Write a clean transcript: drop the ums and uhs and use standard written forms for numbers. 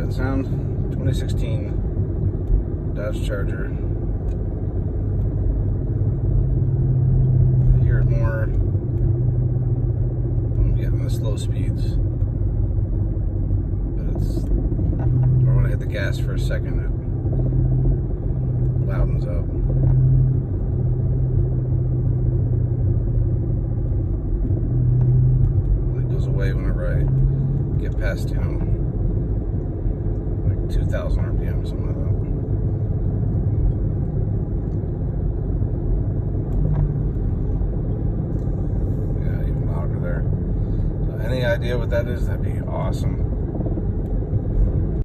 that sound? 2016 Dodge Charger. I hear it more when I'm getting the slow speeds. But it's, or when I hit the gas for a second, it loudens up. It goes away whenever I get past, 2,000 RPM, something like that. Yeah, even louder there. So any idea what that is? That'd be awesome.